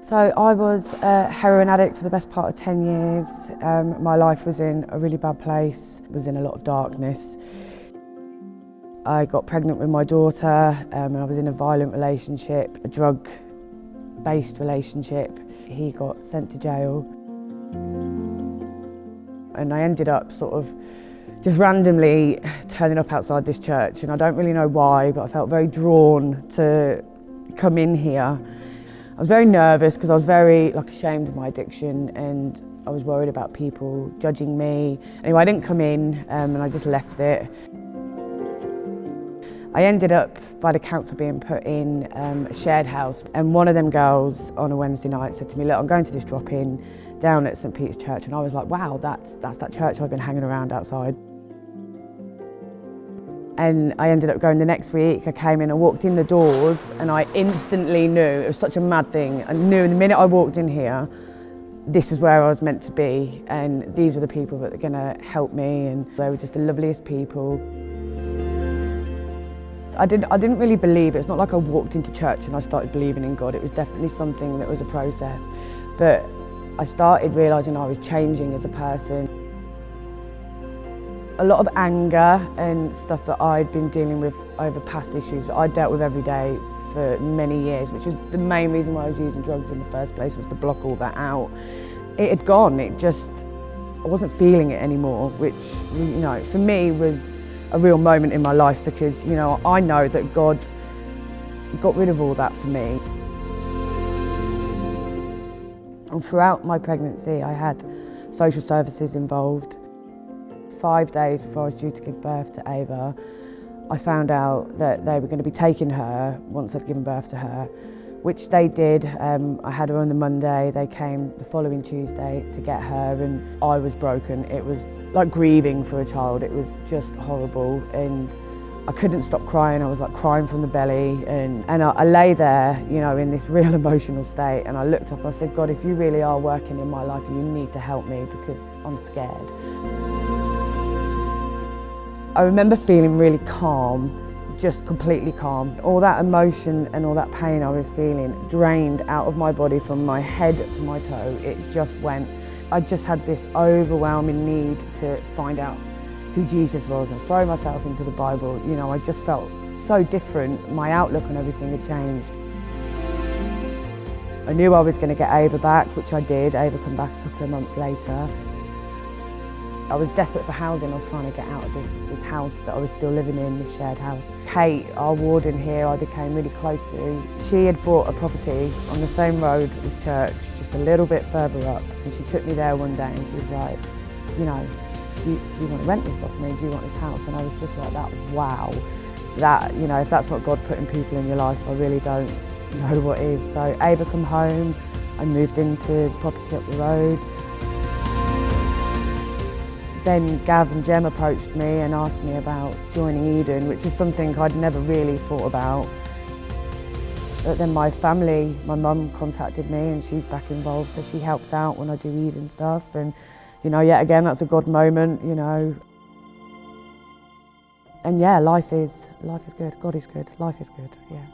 So I was a heroin addict for the best part of 10 years. My life was in a really bad place, was in a lot of darkness. I got pregnant with my daughter and I was in a violent relationship, a drug-based relationship. He got sent to jail. And I ended up sort of just randomly turning up outside this church, and I don't really know why, but I felt very drawn to come in here. I was very nervous because I was very ashamed of my addiction, and I was worried about people judging me. Anyway, I didn't come in and I just left it. I ended up by the council being put in a shared house, and one of them girls on a Wednesday night said to me, "Look, I'm going to this drop-in down at St Peter's Church," and I was like, wow, that's that church I've been hanging around outside. And I ended up going the next week. I came in, I walked in the doors, and I instantly knew, it was such a mad thing, I knew the minute I walked in here, this is where I was meant to be, and these were the people that were gonna help me, and they were just the loveliest people. I didn't really believe it. It's not like I walked into church and I started believing in God. It was definitely something that was a process. But I started realising I was changing as a person. A lot of anger and stuff that I'd been dealing with over past issues that I'd dealt with every day for many years, which is the main reason why I was using drugs in the first place, was to block all that out. It had gone. I wasn't feeling it anymore, which, for me was a real moment in my life, because, I know that God got rid of all that for me. And throughout my pregnancy, I had social services involved. 5 days before I was due to give birth to Ava, I found out that they were going to be taking her once I'd given birth to her, which they did. I had her on the Monday, they came the following Tuesday to get her, and I was broken. It was like grieving for a child. It was just horrible, and I couldn't stop crying. I was like crying from the belly, and I lay there, in this real emotional state, and I looked up, I said, "God, if you really are working in my life, you need to help me, because I'm scared." I remember feeling really calm, just completely calm. All that emotion and all that pain I was feeling drained out of my body from my head to my toe. It just went. I just had this overwhelming need to find out who Jesus was and throw myself into the Bible. I just felt so different. My outlook on everything had changed. I knew I was going to get Ava back, which I did. Ava came back a couple of months later. I was desperate for housing. I was trying to get out of this house that I was still living in, this shared house. Kate, our warden here, I became really close to. She had bought a property on the same road as church, just a little bit further up. And she took me there one day and she was like, do you want to rent this off me? Do you want this house? And I was just like that, wow. That, if that's not God putting people in your life, I really don't know what is. So Ava come home, I moved into the property up the road. Then Gav and Jem approached me and asked me about joining Eden, which is something I'd never really thought about. But then my family, my mum contacted me, and she's back involved, so she helps out when I do Eden stuff. And, yet again, that's a God moment, And yeah, life is good, God is good, life is good, yeah.